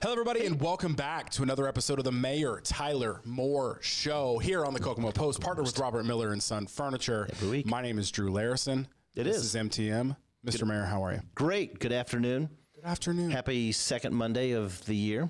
Hello, everybody, and welcome back to another episode of the Mayor Tyler Moore Show here on the Kokomo Post, partnered with Robert Miller and Son Furniture. Every week. My name is Drew Larison. This is MTM. Mr. Mayor, how are you? Great. Good afternoon. Good afternoon. Happy second Monday of the year.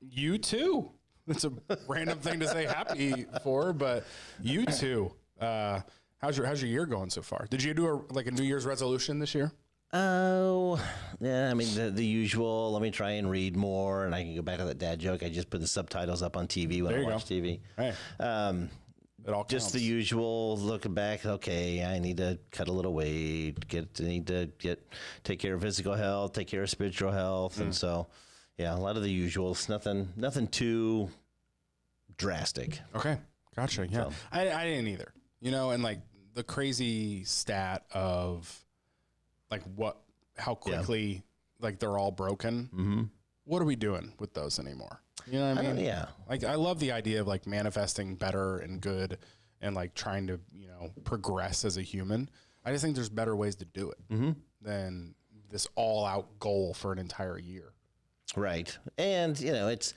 You too. It's a random thing to say happy for, but you too. How's your year going so far? Did you do a New Year's resolution this year? Oh, yeah. I mean, the usual. Let me try and read more, and I can go back to that dad joke. I just put the subtitles up on TV when I watch TV. Hey, it all just counts. the usual. Looking back, okay, I need to cut a little weight. Need to take care of physical health, take care of spiritual health, and so yeah, a lot of the usuals. Nothing too drastic. Okay, gotcha. Yeah, so. I didn't either. You know, and like the crazy stat of how quickly they're all broken. Mm-hmm. What are we doing with those anymore? You know what I mean? Yeah. Like, I love the idea of manifesting better and good and trying to, progress as a human. I just think there's better ways to do it than this all out goal for an entire year. Right. And, it's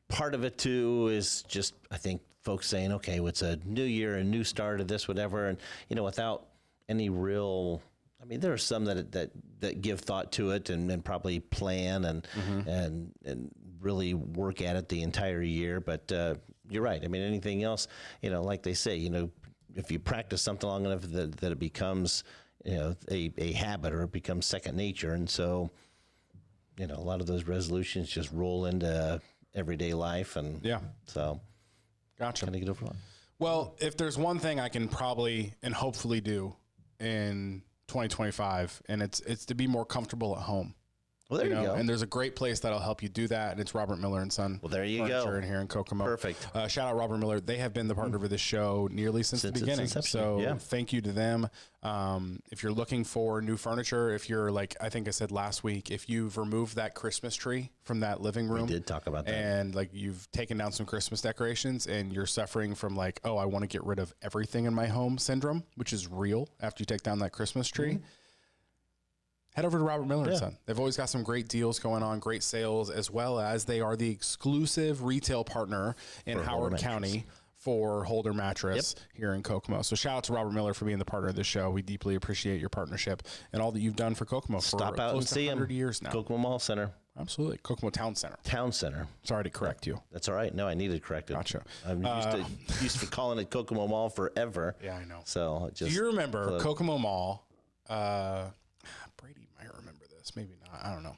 part of it too is just, I think folks saying, okay, it's a new year, a new start of this, whatever. And, without any real, I mean, there are some that give thought to it and probably plan and really work at it the entire year. But you're right. I mean, anything else, like they say, if you practice something long enough that it becomes, a habit or it becomes second nature. And so, a lot of those resolutions just roll into everyday life. And so gotcha. Kind of get over on. Well, if there's one thing I can probably and hopefully do in 2025, and it's to be more comfortable at home. Well, there you go. And there's a great place that'll help you do that, and it's Robert Miller and Son. Well, there you Furniture go. In here in Kokomo. Perfect. Shout out Robert Miller. They have been the partner of this show nearly since the beginning. So thank you to them. If you're looking for new furniture, if you're I think I said last week, if you've removed that Christmas tree from that living room, we did talk about that, and you've taken down some Christmas decorations, and you're suffering from oh, I want to get rid of everything in my home syndrome, which is real after you take down that Christmas tree. Head over to Robert Miller and Son. They've always got some great deals going on, great sales, as well as they are the exclusive retail partner in Howard County for Holder Mattress here in Kokomo. So shout out to Robert Miller for being the partner of this show. We deeply appreciate your partnership and all that you've done for Kokomo for Stop out close and to see 100 years now. Kokomo Mall Center. Absolutely. Kokomo Town Center. Town Center. Sorry to correct you. That's all right. No, I needed corrected. Gotcha. I'm used to calling it Kokomo Mall forever. Yeah, I know. So do you remember Kokomo Mall? Brady might remember this. Maybe not. I don't know.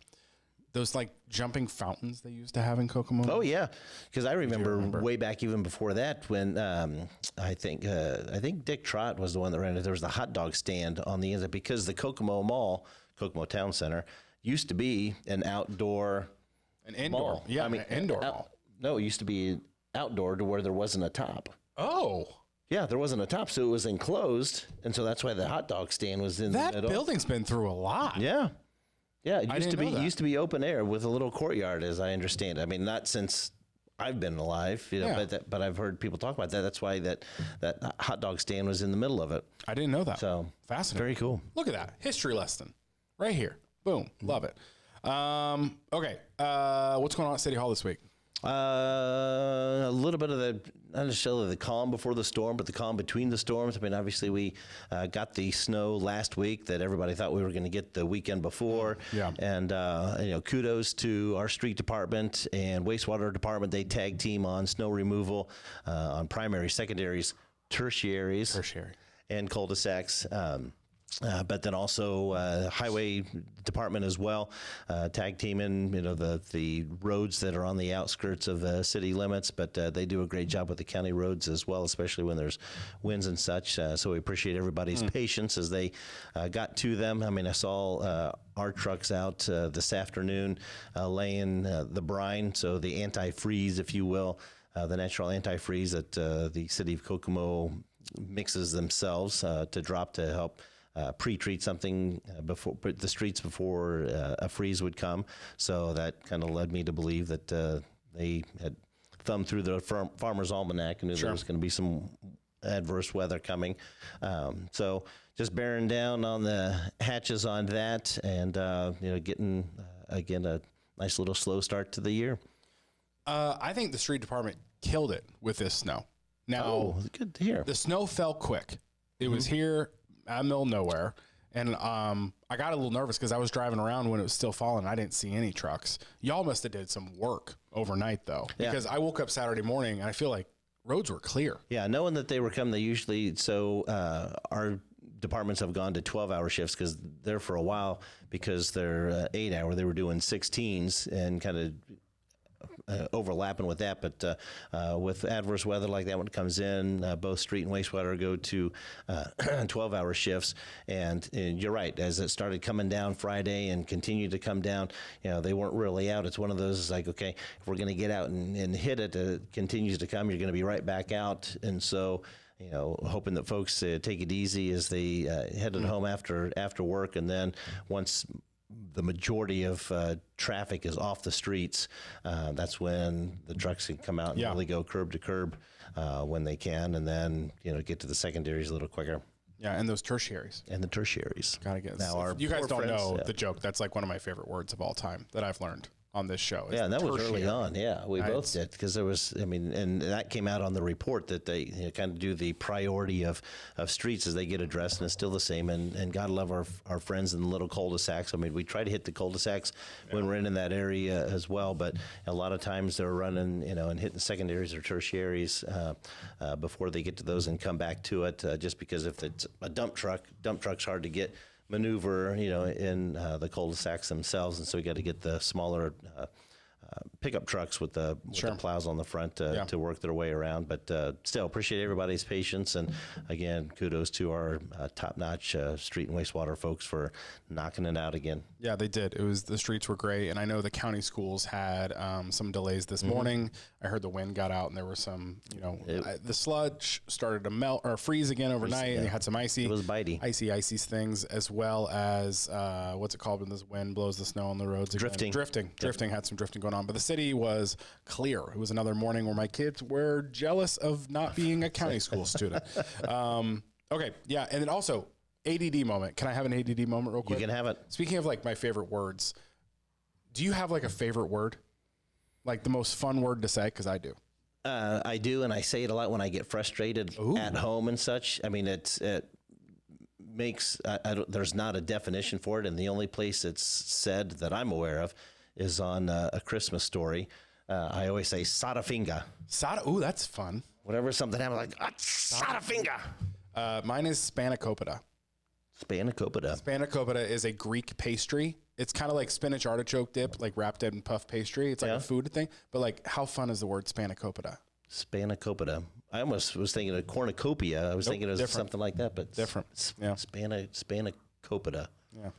Those jumping fountains they used to have in Kokomo. Oh yeah, because I remember way back even before that when I think Dick Trott was the one that ran it. There was the hot dog stand on the inside because the Kokomo Mall, Kokomo Town Center, used to be an indoor mall. Yeah, I mean indoor mall. No, it used to be outdoor to where there wasn't a top. Oh. Yeah, there wasn't a top, so it was enclosed, and so that's why the hot dog stand was in the middle. That building's been through a lot. Yeah, it used to be open air with a little courtyard, as I understand. I mean, not since I've been alive, but I've heard people talk about that. That's why that hot dog stand was in the middle of it. I didn't know that. So fascinating. Very cool. Look at that history lesson right here. Boom, love it. Okay, what's going on at City Hall this week? A little bit of not necessarily the calm before the storm, but the calm between the storms. I mean, obviously we got the snow last week that everybody thought we were going to get the weekend before. Yeah. And, kudos to our street department and wastewater department. They tag team on snow removal on primary, secondaries, tertiaries. And cul-de-sacs. But then also highway department as well, tag teaming, the roads that are on the outskirts of city limits. But they do a great job with the county roads as well, especially when there's winds and such. So we appreciate everybody's patience as they got to them. I mean, I saw our trucks out this afternoon laying the brine, so the antifreeze, if you will, the natural antifreeze that the city of Kokomo mixes themselves to drop to help pre-treat something before the streets before a freeze would come. So that kind of led me to believe that they had thumbed through the Farmer's Almanac and knew there was going to be some adverse weather coming. So just bearing down on the hatches on that and, getting, again, nice little slow start to the year. I think the street department killed it with this snow. Now, good to hear. The snow fell quick. It was here out of the middle of nowhere. And I got a little nervous because I was driving around when it was still falling. I didn't see any trucks. Y'all must have did some work overnight, though, because I woke up Saturday morning and I feel like roads were clear. Yeah, knowing that they were coming, they usually, our departments have gone to 12-hour shifts because they're for a while, because they're 8-hour. They were doing 16s and kind of overlapping with that, but with adverse weather like that when it comes in, both street and wastewater go to 12-hour shifts. And you're right, as it started coming down Friday and continued to come down, they weren't really out. It's one of those, like, okay, if we're going to get out and hit it, it continues to come, you're going to be right back out. And so, hoping that folks take it easy as they headed home after work. And then once the majority of traffic is off the streets, that's when the trucks can come out and really go curb to curb when they can, and then get to the secondaries a little quicker. Yeah, and those tertiaries. And the tertiaries. Gotta get. Now, you guys don't know the joke. That's like one of my favorite words of all time that I've learned on this show. Yeah, and that was early on. Yeah, we both did, because there was, and that came out on the report that they kind of do the priority of streets as they get addressed, and it's still the same. And God love our friends in the little cul-de-sacs. I mean, we try to hit the cul-de-sacs when we're in that area as well, but a lot of times they're running, and hitting secondaries or tertiaries before they get to those and come back to it, just because if it's a dump truck's hard to get maneuver, in the cul-de-sacs themselves, and so we got to get the smaller pickup trucks with the plows on the front to work their way around. But still, appreciate everybody's patience, and again, kudos to our top-notch street and wastewater folks for knocking it out again. Yeah, they did. The streets were great, and I know the county schools had some delays this morning. I heard the wind got out, and there were some, the sludge started to melt or freeze again overnight, and they had some icy things, as well as what's it called when this wind blows the snow on the roads? Drifting. Drifting had some drifting going on, but the city was clear. It was another morning where my kids were jealous of not being a county school student. Okay, yeah, and then also ADD moment. Can I have an ADD moment real quick? You can have it. Speaking of like my favorite words, do you have like a favorite word? Like the most fun word to say? Because I do. I do, and I say it a lot when I get frustrated at home and such. I mean, it makes, there's not a definition for it, and the only place it's said that I'm aware of is on A Christmas Story. I always say Sadafinga. Ooh, that's fun. Whenever something happens, like, Sadafinga. Mine is spanakopita. Spanakopita. Spanakopita is a Greek pastry. It's kind of like spinach artichoke dip, like wrapped in puff pastry. It's like a food thing. But like, how fun is the word spanakopita? Spanakopita. I almost was thinking of cornucopia. I was thinking it was something like that, but different. Spanakopita. Yeah.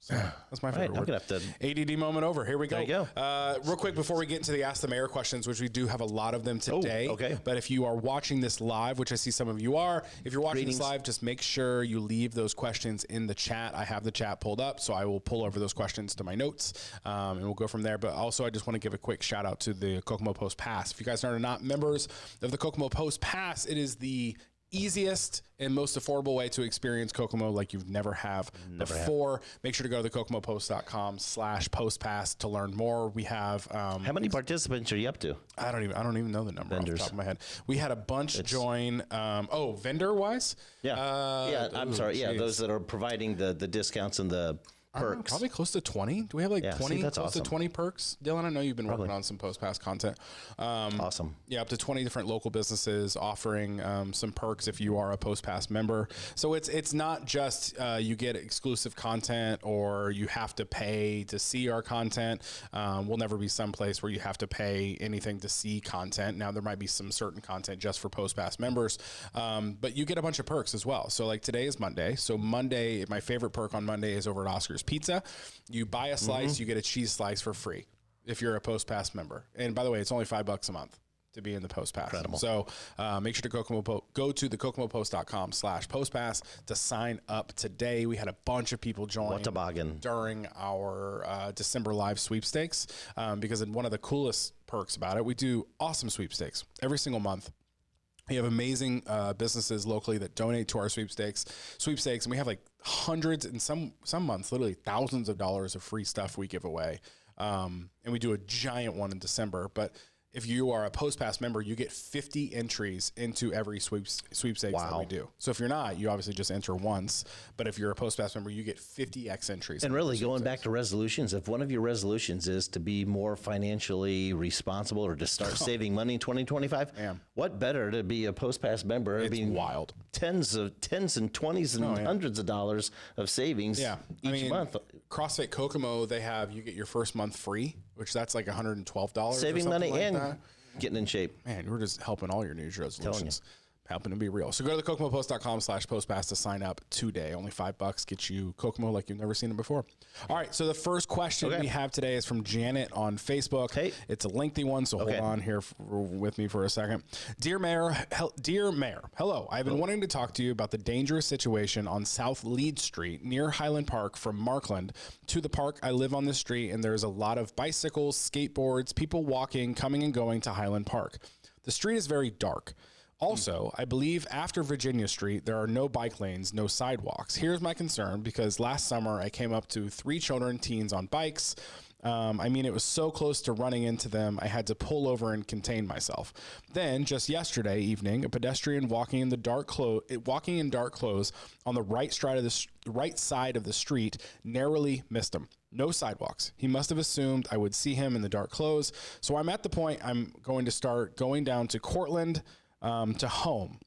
So that's my favorite word. I'm gonna have to ADD moment over. Here we go. There you go. Real quick before we get into the Ask the Mayor questions, which we do have a lot of them today. Okay. But if you are watching this live, which I see some of you are, if you're watching this live, just make sure you leave those questions in the chat. I have the chat pulled up, so I will pull over those questions to my notes, and we'll go from there. But also, I just want to give a quick shout out to the Kokomo Post Pass. If you guys are not members of the Kokomo Post Pass, it is the easiest and most affordable way to experience Kokomo like you've never have before. Make sure to go to the kokomopost.com/postpass to learn more. We have how many participants are you up to? I don't even know the number off the top of my head. We had a bunch join. Vendor wise, I'm sorry. Yeah, those that are providing the discounts and the perks. Probably close to 20. Do we have 20? That's close awesome. to 20 perks. Dylan, I know you've been working on some post-pass content. Awesome. Yeah, up to 20 different local businesses offering some perks if you are a post-pass member. So it's not just you get exclusive content or you have to pay to see our content. We'll never be someplace where you have to pay anything to see content. Now, there might be some certain content just for post-pass members, but you get a bunch of perks as well. So like today is Monday. So Monday, my favorite perk on Monday is over at Oscar's Pizza. You buy a slice, you get a cheese slice for free if you're a Post Pass member. And by the way, it's only $5 a month to be in the Post Pass. Incredible. So make sure to go to the kokomopost.com/postpass to sign up today. We had a bunch of people join during our December live sweepstakes because one of the coolest perks about it, we do awesome sweepstakes every single month. We have amazing businesses locally that donate to our sweepstakes, and we have like hundreds and some months, literally thousands of dollars of free stuff we give away. And we do a giant one in December. But if you are a PostPass member, you get 50 entries into every sweepstakes that we do. So if you're not, you obviously just enter once. But if you're a PostPass member, you get 50x entries. And really, going back to resolutions, if one of your resolutions is to be more financially responsible or to start saving money in 2025, what better to be a PostPass member? It's wild. Tens and 20s and hundreds of dollars of savings each month. CrossFit Kokomo, you get your first month free, which that's like $112. Saving money and getting in shape. Man, we're just helping all your New Year's resolutions. Helping to be real. So go to thekokomopost.com/postpass to sign up today. Only $5 gets you Kokomo like you've never seen it before. All right. So the first question we have today is from Janet on Facebook. Hey. It's a lengthy one, so hold on here with me for a second. Dear Mayor, hello. I've been wanting to talk to you about the dangerous situation on South Lead Street near Highland Park from Markland to the park. I live on the street, and there's a lot of bicycles, skateboards, people walking, coming and going to Highland Park. The street is very dark. Also, I believe after Virginia Street, there are no bike lanes, no sidewalks. Here's my concern, because last summer I came up to 3 teens on bikes. It was so close to running into them, I had to pull over and contain myself. Then, just yesterday evening, a pedestrian walking in dark clothes on the right side of the street narrowly missed him. No sidewalks. He must have assumed I would see him in the dark clothes. So I'm at the point I'm going to start going down to Cortland to home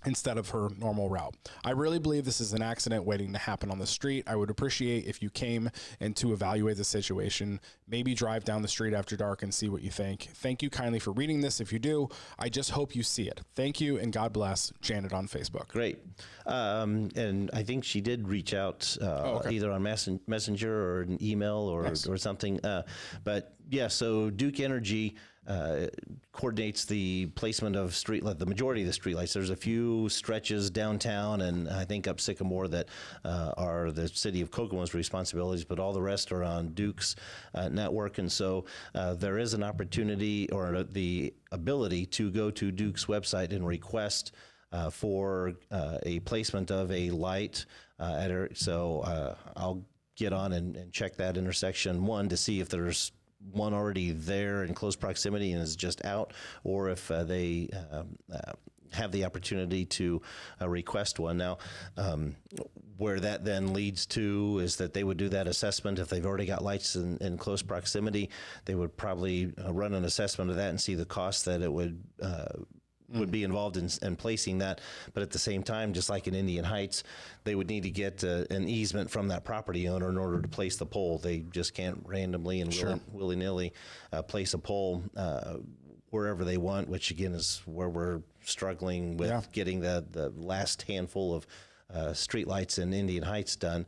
instead of her normal route. I really believe this is an accident waiting to happen on the street. I would appreciate if you came and to evaluate the situation, maybe drive down the street after dark and see what you think. Thank you kindly for reading this. If you do, I just hope you see it. Thank you, and God bless. Janet on Facebook. Great. And I think she did reach out either on Messenger or an email or something. But yeah, so Duke Energy coordinates the placement of the majority of the streetlights. There's a few stretches downtown and I think up Sycamore that are the city of Kokomo's responsibilities, but all the rest are on Duke's network. And so there is an opportunity or the ability to go to Duke's website and request for a placement of a light so I'll get on and check that intersection, one, to see if there's one already there in close proximity and is just out, or if they have the opportunity to request one. Now, where that then leads to is that they would do that assessment. If they've already got lights in close proximity, they would probably run an assessment of that and see the cost that it would be involved in placing that. But at the same time, just like in Indian Heights, they would need to get an easement from that property owner in order to place the pole. They just can't randomly and willy-nilly place a pole wherever they want, which again is where we're struggling with getting the last handful of streetlights in Indian Heights done.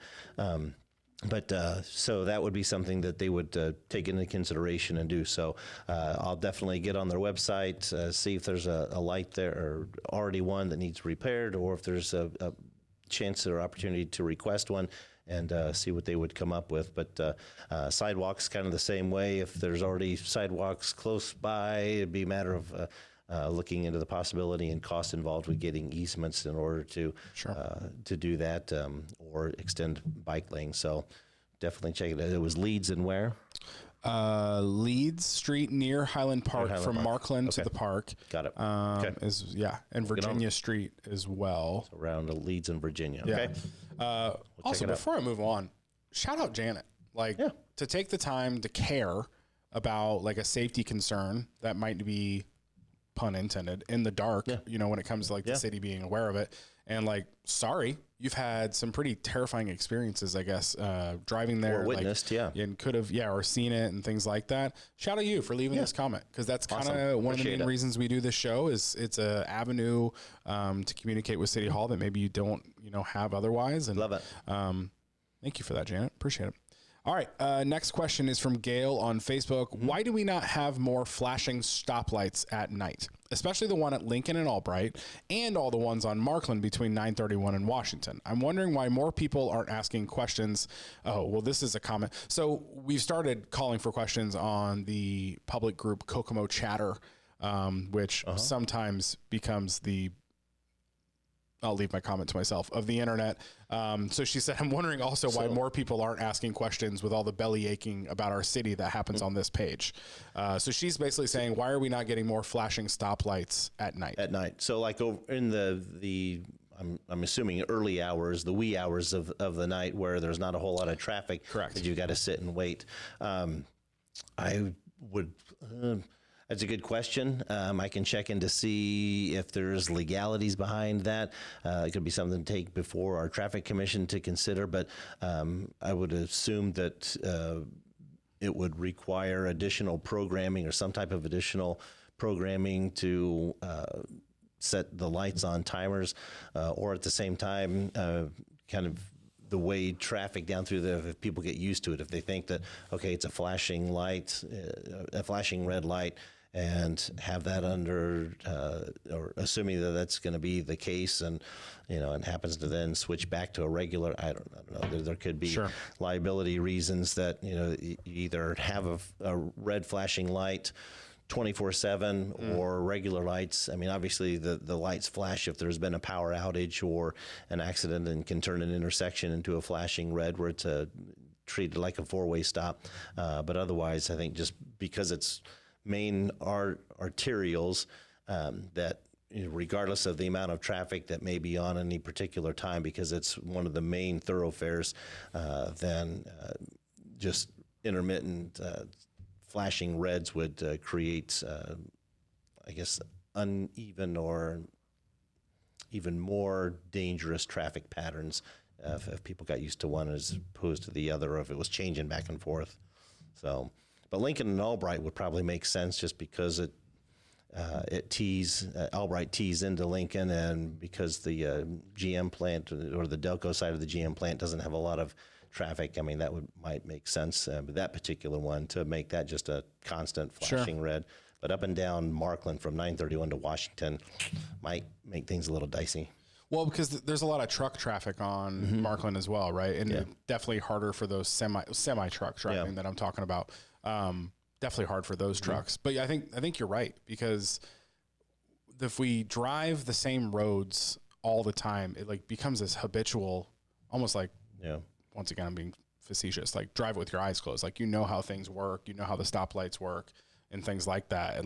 So that would be something that they would take into consideration and do. So I'll definitely get on their website, see if there's a light there or already one that needs repaired, or if there's a chance or opportunity to request one, and see what they would come up with. But sidewalks kind of the same way. If there's already sidewalks close by, it'd be a matter of looking into the possibility and cost involved with getting easements in order to do that, or extend bike lanes. So definitely check it out. It was Leeds and where? Leeds Street near Highland Park, from Markland to the park. Got it. And Virginia Street as well. So around Leeds and Virginia. Okay. Also, before I move on, shout out Janet. To take the time to care about like a safety concern that might be, pun intended, in the dark, when it comes to the city being aware of it. And sorry, you've had some pretty terrifying experiences, I guess, driving there. Or witnessed, and could have, or seen it and things like that. Shout out you for leaving this comment, because that's kind of one of the main reasons we do this show. Is it's a avenue to communicate with City Hall that maybe you don't, have otherwise. And love it. Thank you for that, Janet. Appreciate it. All right. Next question is from Gail on Facebook. Why do we not have more flashing stoplights at night, especially the one at Lincoln and Albright and all the ones on Markland between 931 and Washington? I'm wondering why more people aren't asking questions. Oh, well, this is a comment. So we've started calling for questions on the public group Kokomo Chatter which sometimes becomes I'll leave my comment to myself, of the internet. So she said, I'm wondering also why more people aren't asking questions with all the belly aching about our city that happens on this page. So she's basically saying, why are we not getting more flashing stoplights at night? At night. So like over in the I'm assuming early hours, the wee hours of the night where there's not a whole lot of traffic. Correct. That you got to sit and wait. I would, that's a good question. I can check in to see if there's legalities behind that. It could be something to take before our traffic commission to consider, but I would assume that it would require additional programming or some type of additional programming to set the lights on timers, or at the same time, kind of the way traffic down through there, if people get used to it, if they think that, okay, it's a flashing light, a flashing red light, and have that under, or assuming that that's going to be the case, and and happens to then switch back to a regular. I don't know. There could be liability reasons that you either have a red flashing light 24/7 or regular lights. I mean, obviously the lights flash if there's been a power outage or an accident, and can turn an intersection into a flashing red where it's treated like a four-way stop. But otherwise, I think just because it's main arterials, that regardless of the amount of traffic that may be on any particular time, because it's one of the main thoroughfares, then just intermittent flashing reds would create, I guess, uneven or even more dangerous traffic patterns if people got used to one as opposed to the other, or if it was changing back and forth. So, but Lincoln and Albright would probably make sense just because Albright tees into Lincoln, and because the GM plant or the Delco side of the GM plant doesn't have a lot of traffic. I mean, that might make sense, but that particular one, to make that just a constant flashing red. But up and down Markland from 931 to Washington might make things a little dicey. Well, because there's a lot of truck traffic on Markland as well, right? And definitely harder for those semi truck driving that I'm talking about. Definitely hard for those trucks. But I think you're right, because if we drive the same roads all the time, it like becomes this habitual, almost like once again, I'm being facetious, like drive it with your eyes closed. Like, how things work, how the stoplights work and things like that.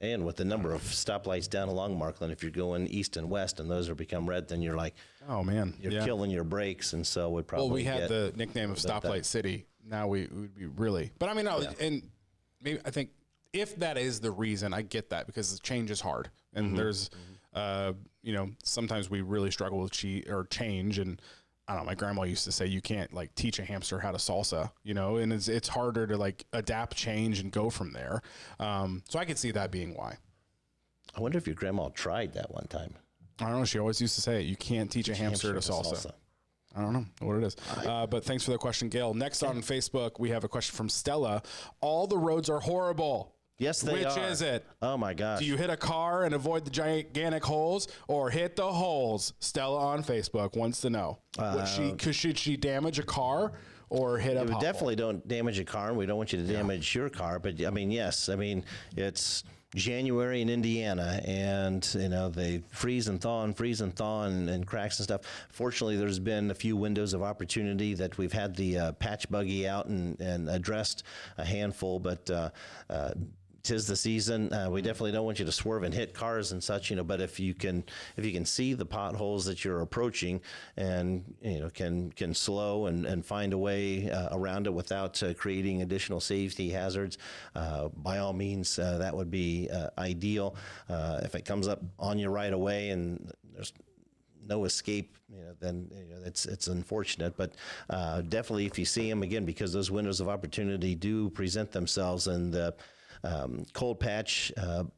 And with the number of stoplights down along Markland, if you're going east and west and those are become red, then you're like, oh man, you're killing your brakes. And so we'd probably, we had the nickname of Stoplight City. Now we would be really, but I mean, and maybe I think if that is the reason, I get that, because change is hard, and there's, sometimes we really struggle with change. And I don't know, my grandma used to say you can't like teach a hamster how to salsa, and it's harder to like adapt change and go from there. So I could see that being why. I wonder if your grandma tried that one time. I don't know. She always used to say it. You can't teach a hamster to salsa. I don't know what it is. But thanks for the question, Gail. Next on Facebook, we have a question from Stella. All the roads are horrible. Yes, they are. Which is it? Oh, my gosh. Do you hit a car and avoid the gigantic holes, or hit the holes? Stella on Facebook wants to know. Should she damage a car or hit a pothole? Definitely don't damage a car. We don't want you to damage your car. But, I mean, yes. I mean, it's January in Indiana, and they freeze and thaw and cracks and stuff. Fortunately, there's been a few windows of opportunity that we've had the patch buggy out and addressed a handful, but 'tis the season. We definitely don't want you to swerve and hit cars and such, but if you can see the potholes that you're approaching, and can slow and find a way around it without creating additional safety hazards, by all means, that would be ideal. If it comes up on you right away and there's no escape, then it's unfortunate. But definitely, if you see them again, because those windows of opportunity do present themselves, and the cold patch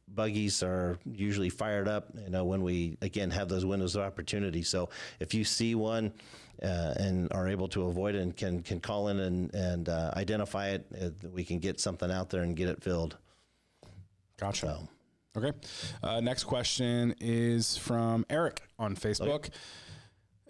buggies are usually fired up, when we again have those windows of opportunity. So if you see one and are able to avoid it and can call in and identify it, we can get something out there and get it filled. Gotcha. Okay. Next question is from Eric on Facebook.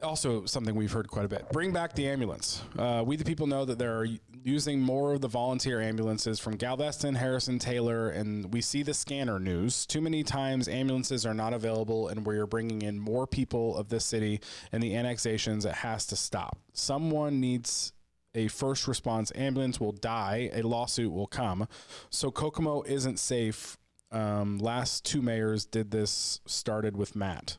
Also, something we've heard quite a bit. Bring back the ambulance. We, the people, know that they're using more of the volunteer ambulances from Galveston, Harrison, Taylor, and we see the scanner news. Too many times ambulances are not available, and we are bringing in more people of this city and the annexations. It has to stop. Someone needs a first response ambulance will die. A lawsuit will come. So Kokomo isn't safe. Last two mayors did this, started with Matt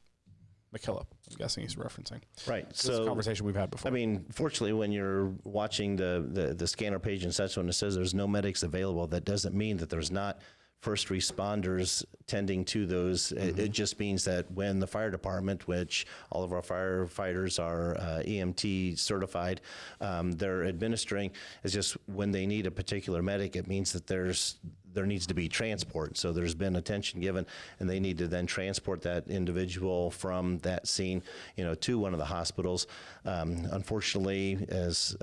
McKillop, I'm guessing he's referencing. Right. This is a conversation we've had before. I mean, fortunately, when you're watching the scanner page and such, when it says there's no medics available, that doesn't mean that there's not first responders tending to those. It just means that when the fire department, which all of our firefighters are EMT certified, they're administering, is just when they need a particular medic, it means that there needs to be transport. So there's been attention given, and they need to then transport that individual from that scene, to one of the hospitals. Unfortunately, as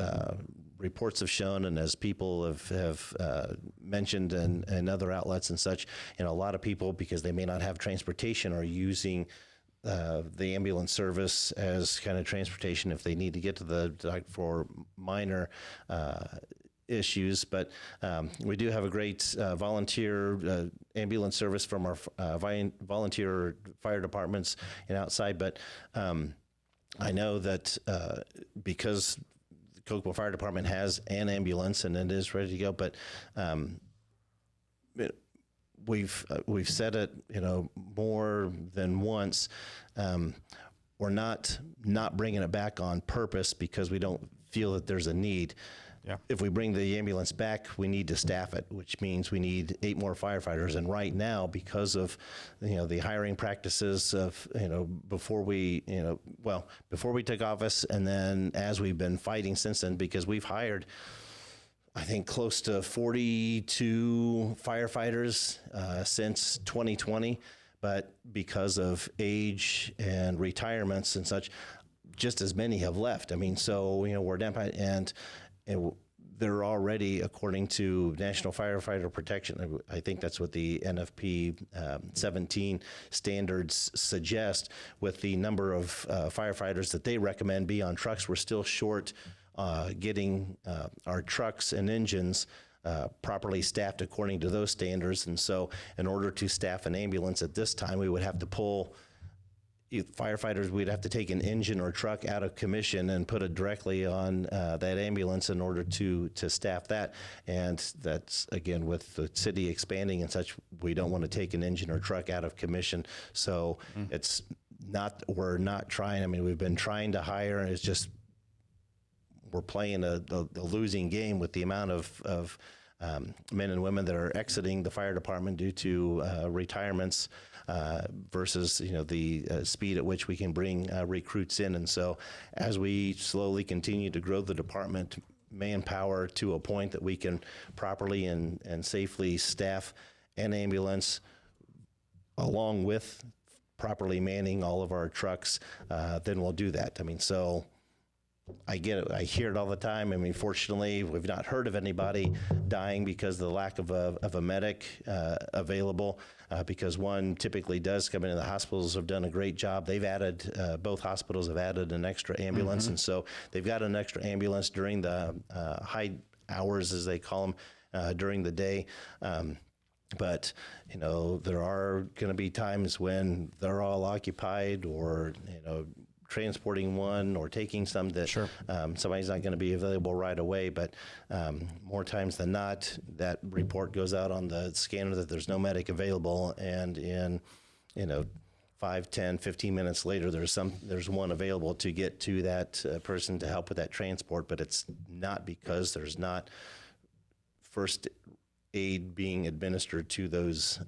reports have shown, and as people have mentioned in other outlets and such, a lot of people, because they may not have transportation, are using the ambulance service as kind of transportation if they need to get to the doctor for minor issues. But we do have a great volunteer ambulance service from our volunteer fire departments and outside. But I know that because the Kokomo Fire Department has an ambulance and it is ready to go, but we've said it, more than once. We're not bringing it back on purpose because we don't feel that there's a need. Yeah. If we bring the ambulance back, we need to staff it, which means we need 8 more firefighters. And right now, because of the hiring practices of before we took office, and then as we've been fighting since then, because we've hired, I think, close to 42 firefighters since 2020, but because of age and retirements and such, just as many have left. I mean, so we're down by, and they're already, according to National Firefighter Protection, I think that's what the NFP 17 standards suggest, with the number of firefighters that they recommend be on trucks. We're still short getting our trucks and engines properly staffed according to those standards. And so in order to staff an ambulance at this time, we would have to pull firefighters. We'd have to take an engine or truck out of commission and put it directly on that ambulance in order to staff that. And that's, again, with the city expanding and such, we don't want to take an engine or truck out of commission. So it's not, we're not trying. I mean, we've been trying to hire, and it's just, we're playing a losing game with the amount of men and women that are exiting the fire department due to retirements versus the speed at which we can bring recruits in. And so as we slowly continue to grow the department manpower to a point that we can properly and safely staff an ambulance, along with properly manning all of our trucks, then we'll do that. I mean, so I get it. I hear it all the time. I mean, fortunately, we've not heard of anybody dying because of the lack of a medic available, because one typically does come in. The hospitals have done a great job. They've added, both hospitals have added an extra ambulance, and so they've got an extra ambulance during the high hours, as they call them, during the day. But, there are going to be times when they're all occupied, or, transporting one or taking some that somebody's not going to be available right away. But more times than not, that report goes out on the scanner that there's no medic available, and in 5, 10, 15 minutes later, there's one available to get to that person to help with that transport. But it's not because there's not first aid being administered to those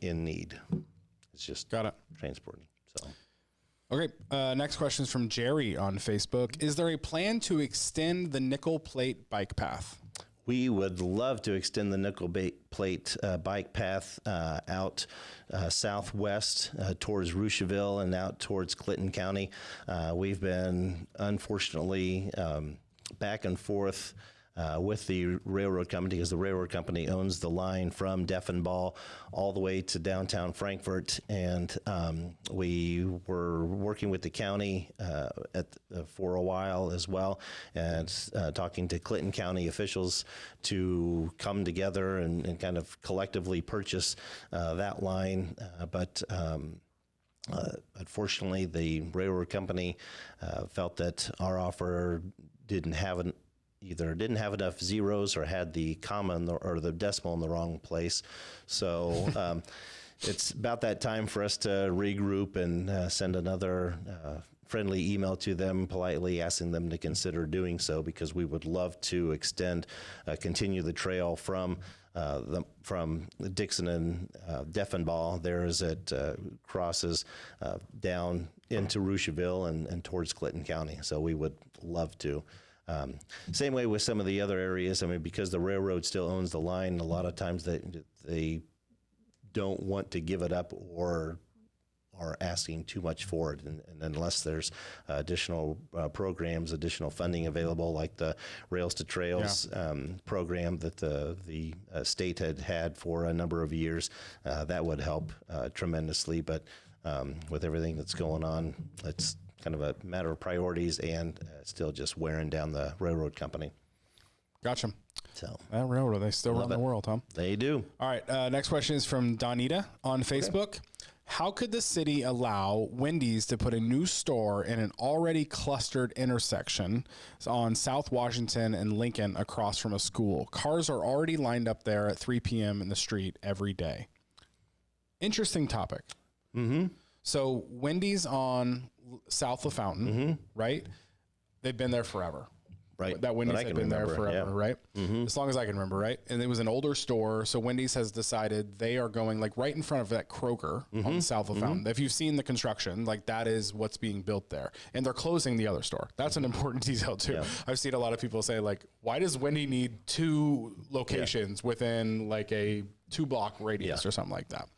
in need. It's just transporting. So. Okay, next question is from Jerry on Facebook. Is there a plan to extend the nickel plate bike path? We would love to extend the nickel plate bike path out southwest towards Roucheville and out towards Clinton County. We've been, unfortunately, back and forth with the railroad company, because the railroad company owns the line from Deffenbaugh all the way to downtown Frankfort. And we were working with the county for a while as well, and talking to Clinton County officials to come together and kind of collectively purchase that line. But unfortunately, the railroad company felt that our offer either didn't have enough zeros or had the comma or the decimal in the wrong place. So it's about that time for us to regroup and send another friendly email to them, politely asking them to consider doing so, because we would love to continue the trail from Dixon and Deffenbaugh. There as it crosses down into Roucheville and towards Clinton County. So we would love to. Same way with some of the other areas. I mean, because the railroad still owns the line, a lot of times they don't want to give it up or are asking too much for it. And unless there's additional programs, additional funding available, like the Rails to Trails program that the state had for a number of years, that would help tremendously. But with everything that's going on, it's kind of a matter of priorities and still just wearing down the railroad company. Gotcha. So that railroad, they still run the world, huh? They do. All right. Next question is from Donita on Facebook. Okay. How could the city allow Wendy's to put a new store in an already clustered intersection on South Washington and Lincoln across from a school? Cars are already lined up there at 3 p.m. in the street every day. Interesting topic. Mm-hmm. So Wendy's on South of Fountain, right? They've been there forever. Right. That Wendy's had been there forever, right? Mm-hmm. As long as I can remember, right? And it was an older store. So Wendy's has decided they are going like right in front of that Kroger on South of Fountain. If you've seen the construction, like that is what's being built there. And they're closing the other store. That's an important detail too. Yeah. I've seen a lot of people say like, why does Wendy need 2 locations within like a 2-block radius or something like that?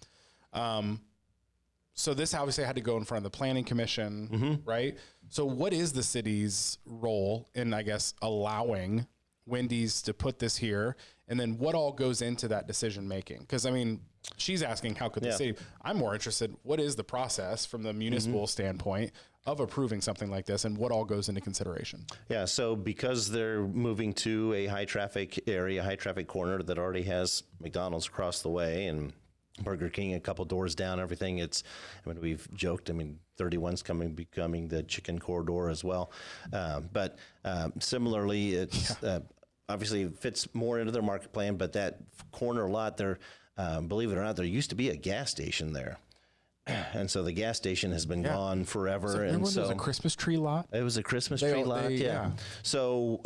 So this obviously had to go in front of the planning commission, right? So what is the city's role in, I guess, allowing Wendy's to put this here? And then what all goes into that decision making? Because, I mean, she's asking, how could the city? I'm more interested, what is the process from the municipal standpoint of approving something like this, and what all goes into consideration? Yeah, so because they're moving to a high traffic area, high traffic corner that already has McDonald's across the way and Burger King a couple doors down, everything. We've joked, 31's becoming the chicken corridor as well. But similarly, it's obviously it fits more into their market plan, but that corner lot there, believe it or not, there used to be a gas station there. And so the gas station has been gone forever. So it was a Christmas tree lot? It was a Christmas tree lot, yeah. So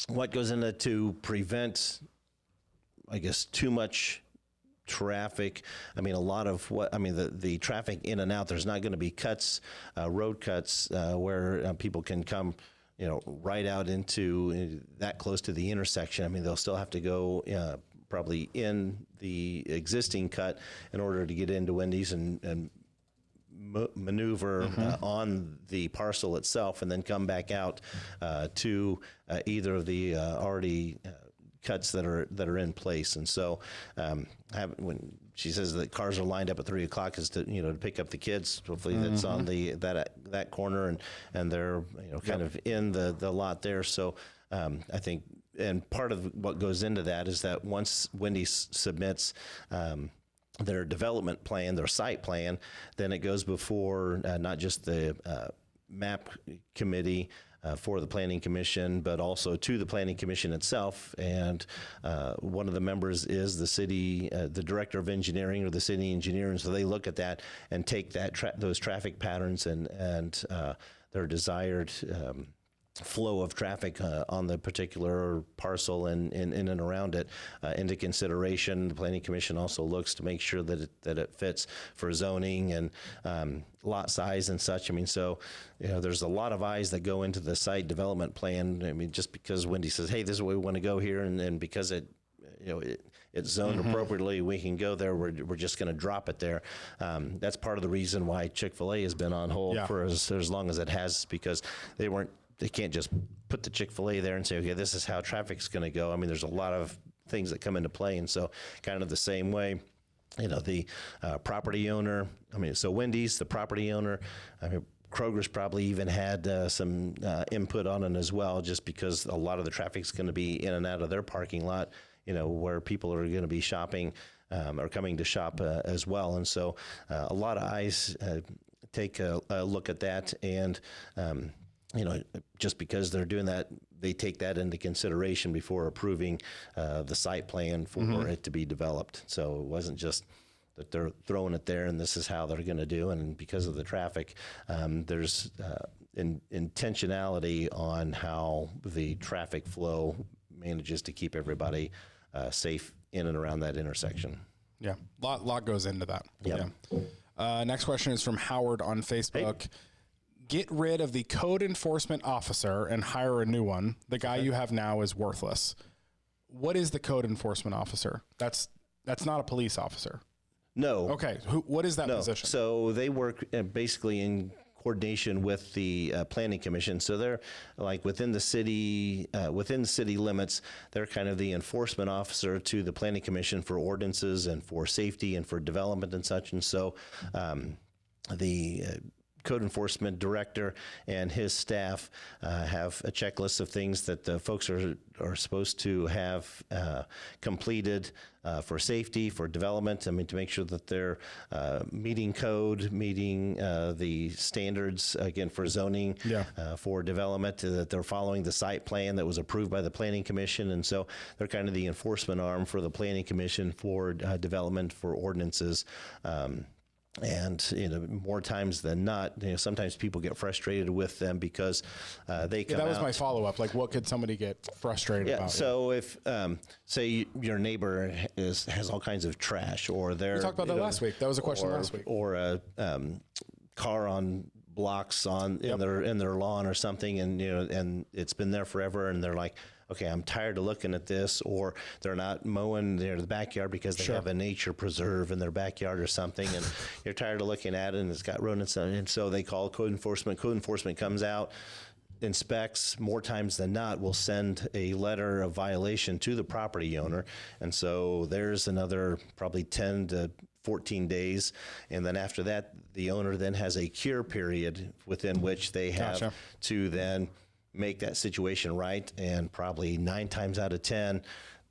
what goes into to prevent, I guess, too much traffic? A lot of the traffic in and out, there's not going to be cuts, road cuts, where people can come, right out into that close to the intersection. They'll still have to go probably in the existing cut in order to get into Wendy's and maneuver on the parcel itself, and then come back out to either of the already cuts that are in place. And so when she says that cars are lined up at 3 o'clock is to pick up the kids, hopefully that's on that corner, and they're kind of in the lot there. So I think, and part of what goes into that is that once Wendy's submits their development plan, their site plan, then it goes before not just the MAP committee for the Planning Commission, but also to the Planning Commission itself. And one of the members is the city, the director of engineering or the city engineer. And so they look at that and take those traffic patterns and their desired flow of traffic on the particular parcel and in and around it into consideration. The Planning Commission also looks to make sure that it fits for zoning and lot size and such. So there's a lot of eyes that go into the site development plan. Just because Wendy says, hey, this is where we want to go here, and because it's zoned appropriately, we can go there. We're just going to drop it there. That's part of the reason why Chick-fil-A has been on hold for as long as it has, because they weren't they can't just put the Chick-fil-A there and say, okay, this is how traffic's going to go. I mean, there's a lot of things that come into play. And so kind of the same way, the property owner, so Wendy's, the property owner, Kroger's probably even had some input on it as well, just because a lot of the traffic's going to be in and out of their parking lot, where people are going to be shopping or coming to shop as well. And so a lot of eyes take a look at that. And, just because they're doing that, they take that into consideration before approving the site plan for it to be developed. So it wasn't just that they're throwing it there and this is how they're going to do. And because of the traffic, there's intentionality on how the traffic flow manages to keep everybody safe in and around that intersection. Yeah, lot goes into that. Yep. Yeah. Next question is from Howard on Facebook. Hey. Get rid of the code enforcement officer and hire a new one. The guy you have now is worthless. What is the code enforcement officer? That's not a police officer. No. Okay. What is that position? So they work basically in coordination with the planning commission. So they're like within the city limits. They're kind of the enforcement officer to the planning commission for ordinances and for safety and for development and such. And so the code enforcement director and his staff have a checklist of things that the folks are supposed to have completed for safety, for development. To make sure that they're meeting code, meeting the standards, again, for zoning, for development, that they're following the site plan that was approved by the planning commission. And so they're kind of the enforcement arm for the planning commission for development, for ordinances. And more times than not, sometimes people get frustrated with them because they come out. That was my follow-up. Like, what could somebody get frustrated about? So if, say, your neighbor has all kinds of trash, or they're... We talked about that last week. That was a question last week. Or a car on blocks in their lawn or something, and it's been there forever, and they're like, okay, I'm tired of looking at this, or they're not mowing the backyard because they have a nature preserve in their backyard or something, and you're tired of looking at it, and it's got rodents on it, and so they call code enforcement. Code enforcement comes out, inspects, more times than not, will send a letter of violation to the property owner, and so there's another probably 10 to 14 days, and then after that, the owner then has a cure period within which they have to then make that situation right, and probably 9 times out of 10,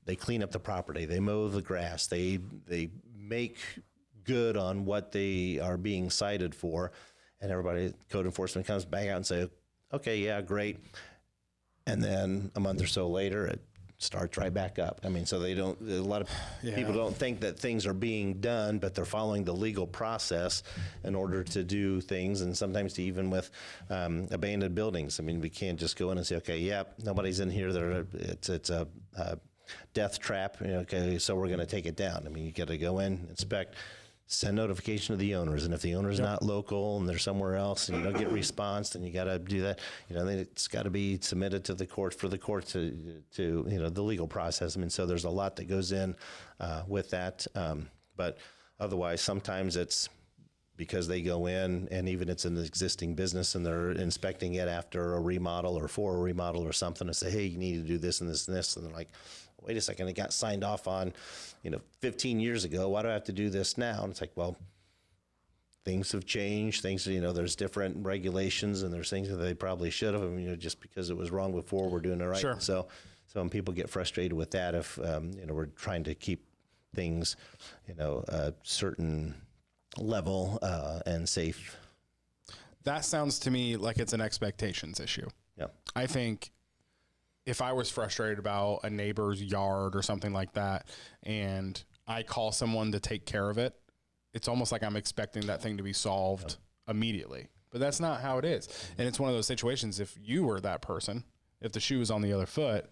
they clean up the property, they mow the grass, they make good on what they are being cited for, and everybody, code enforcement comes back out and say, okay, yeah, great, and then a month or so later, it starts right back up. So a lot of people don't think that things are being done, but they're following the legal process in order to do things, and sometimes even with abandoned buildings. We can't just go in and say, okay, nobody's in here. It's a death trap. Okay, so we're going to take it down. You got to go in, inspect, send notification to the owners, and if the owner's not local and they're somewhere else and you don't get response, then you got to do that. It's got to be submitted to the court for the court to the legal process. So there's a lot that goes in with that, but otherwise sometimes it's because they go in and even it's an existing business and they're inspecting it after a remodel or for a remodel or something, and say, hey, you need to do this and this and this, and they're like, wait a second, it got signed off on, 15 years ago. Why do I have to do this now? And it's like, well, things have changed. There's different regulations, and there's things that they probably should have. Just because it was wrong before, we're doing it right. Sure. So when people get frustrated with that, if we're trying to keep things, a certain level and safe. That sounds to me like it's an expectations issue. Yeah, I think if I was frustrated about a neighbor's yard or something like that, and I call someone to take care of it, it's almost like I'm expecting that thing to be solved immediately. But that's not how it is. And it's one of those situations, if you were that person, if the shoe was on the other foot,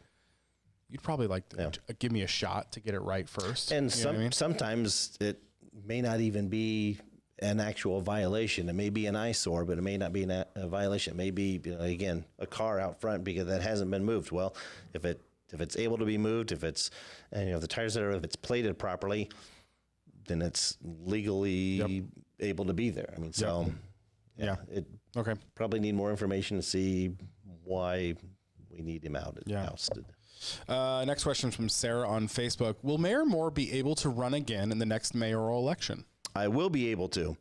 you'd probably like to give me a shot to get it right first. And sometimes it may not even be an actual violation. It may be an eyesore, but it may not be a violation. It may be, again, a car out front because that hasn't been moved. Well, if it's able to be moved, if it's, the tires if it's plated properly, then it's legally able to be there. It probably need more information to see why we need him ousted. Next question from Sarah on Facebook. Will Mayor Moore be able to run again in the next mayoral election? I will be able to.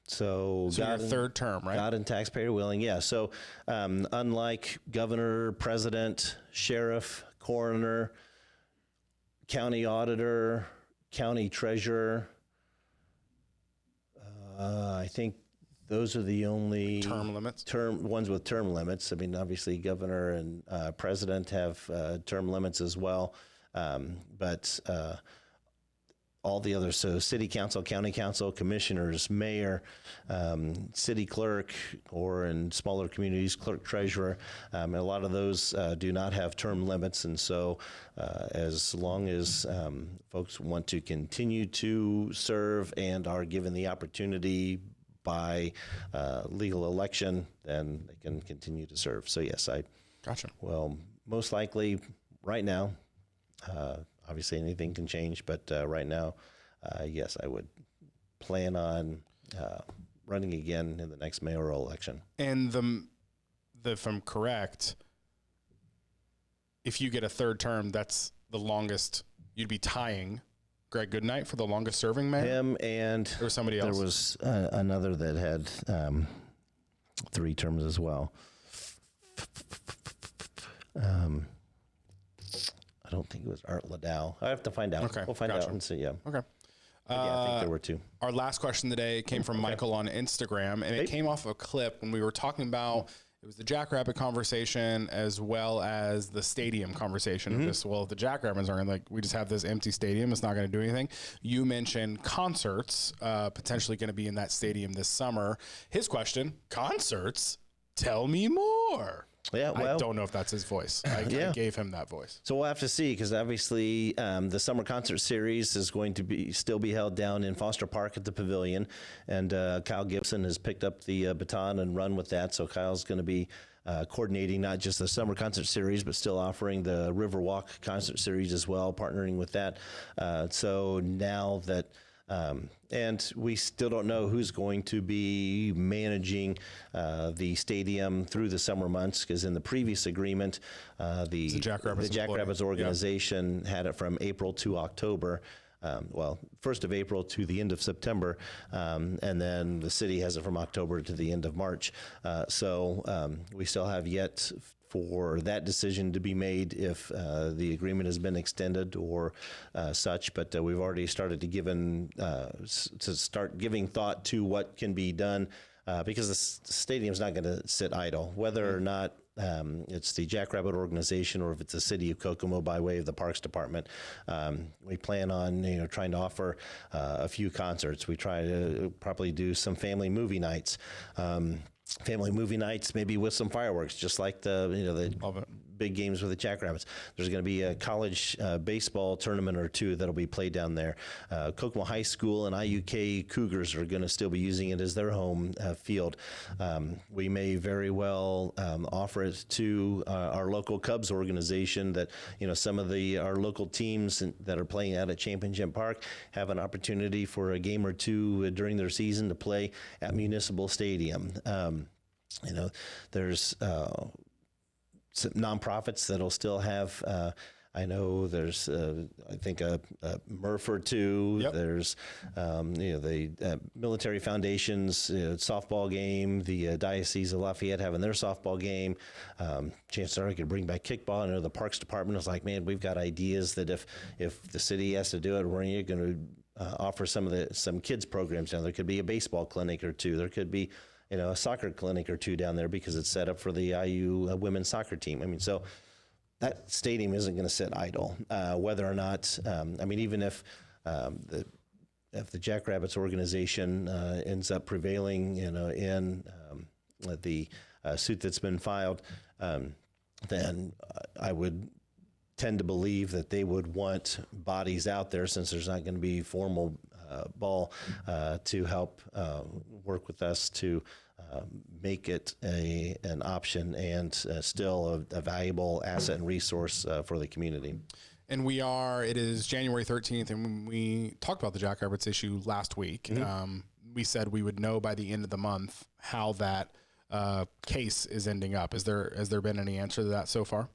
So your third term, right? God and taxpayer willing, yeah. So unlike governor, president, sheriff, coroner, county auditor, county treasurer, I think those are the only ones with term limits. I mean, obviously, governor and president have term limits as well, but all the others. So, city council, county council, commissioners, mayor, city clerk, or in smaller communities, clerk treasurer. A lot of those do not have term limits, and so as long as folks want to continue to serve and are given the opportunity by legal election, then they can continue to serve. So yes, I gotcha. Well, most likely right now, obviously anything can change, but right now, yes, I would plan on running again in the next mayoral election. And if I'm correct, if you get a third term, that's the longest. You'd be tying Greg Goodnight for the longest serving mayor? Him, and there was somebody else. There was another that had 3 terms as well. I don't think it was Art Ladow. I have to find out. Okay, we'll find out and see. Yeah. Okay. Yeah, I think there were 2. Our last question today came from Michael on Instagram, and it came off a clip when we were talking about. It was the Jackrabbit conversation as well as the stadium conversation. Mm-hmm. Well, if the Jackrabbits aren't like, we just have this empty stadium, it's not going to do anything. You mentioned concerts potentially going to be in that stadium this summer. His question, concerts, tell me more. Yeah, well, I don't know if that's his voice. I gave him that voice. So we'll have to see, because obviously the summer concert series is going to still be held down in Foster Park at the Pavilion, and Kyle Gibson has picked up the baton and run with that. So Kyle's going to be coordinating not just the summer concert series, but still offering the Riverwalk concert series as well, partnering with that. So now that and we still don't know who's going to be managing the stadium through the summer months, because in the previous agreement, the Jackrabbits organization had it from April to October. 1st of April to the end of September, and then the city has it from October to the end of March. So we still have yet for that decision to be made if the agreement has been extended or such. But we've already started to start giving thought to what can be done, because the stadium's not going to sit idle, whether or not it's the Jackrabbit organization or if it's the city of Kokomo by way of the Parks Department. We plan on trying to offer a few concerts. We try to probably do some family movie nights. Maybe with some fireworks, just like the big games with the Jackrabbits. There's going to be a college baseball tournament or 2 that'll be played down there. Kokomo High School and IUK Cougars are going to still be using it as their home field. We may very well offer it to our local Cubs organization, that some of our local teams that are playing out at Championship Park have an opportunity for a game or 2 during their season to play at Municipal Stadium. There's some nonprofits that'll still have. I know there's, I think a MRF or 2. Yep. There's, the military foundations softball game. The Diocese of Lafayette having their softball game. Chances are I could bring back kickball. I know the Parks Department is like, man, we've got ideas that if the city has to do it, we're going to offer some kids programs down there. Could be a baseball clinic or 2. There could be a soccer clinic or 2 down there, because it's set up for the IU women's soccer team. I mean, so that stadium isn't going to sit idle. Whether or not, even if the Jackrabbits organization ends up prevailing, in the suit that's been filed, then I would tend to believe that they would want bodies out there, since there's not going to be formal ball to help work with us to make it an option and still a valuable asset and resource for the community. And it is January 13th, and when we talked about the Jackrabbits issue last week, we said we would know by the end of the month how that case is ending up. Has there been any answer to that so far?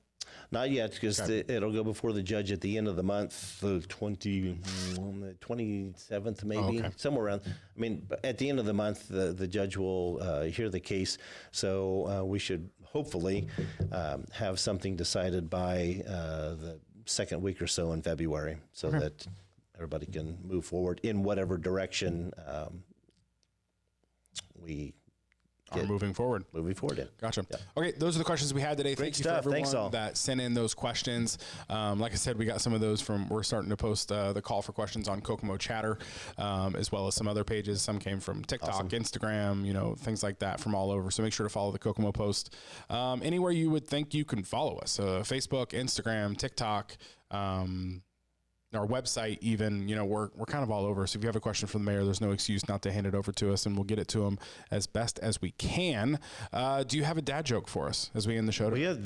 Not yet, because it'll go before the judge at the end of the month, the 27th maybe, somewhere around. I mean, at the end of the month, the judge will hear the case, so we should hopefully have something decided by the second week or so in February, so that everybody can move forward in whatever direction we are moving forward. Gotcha. Yeah. Okay, those are the questions we had today. Great Thank you stuff. for everyone Thanks, all. that sent in those questions. Like I said, we got some of those we're starting to post the call for questions on Kokomo Chatter, as well as some other pages. Some came from TikTok, Instagram, things like that from all over. So make sure to follow the Kokomo Post. Anywhere you would think you can follow us. Facebook, Instagram, TikTok, our website even, we're kind of all over. So if you have a question for the mayor, there's no excuse not to hand it over to us, and we'll get it to him as best as we can. Do you have a dad joke for us as we end the show? We have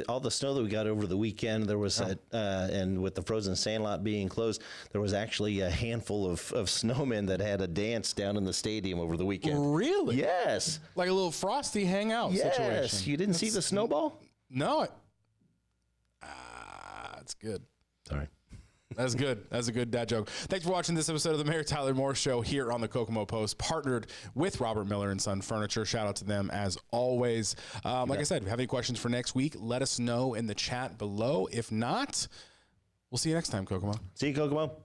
all the snow that we got over the weekend. There was, and with the frozen sandlot being closed, there was actually a handful of snowmen that had a dance down in the stadium over the weekend. Really? Yes. Like a little Frosty hangout situation. Yes. You didn't see the snowball? No. That's good. All right. That's good. That's a good dad joke. Thanks for watching this episode of the Mayor Tyler Moore Show here on the Kokomo Post, partnered with Robert Miller and Son Furniture. Shout out to them as always. Like I said, if you have any questions for next week, let us know in the chat below. If not, we'll see you next time, Kokomo. See you, Kokomo.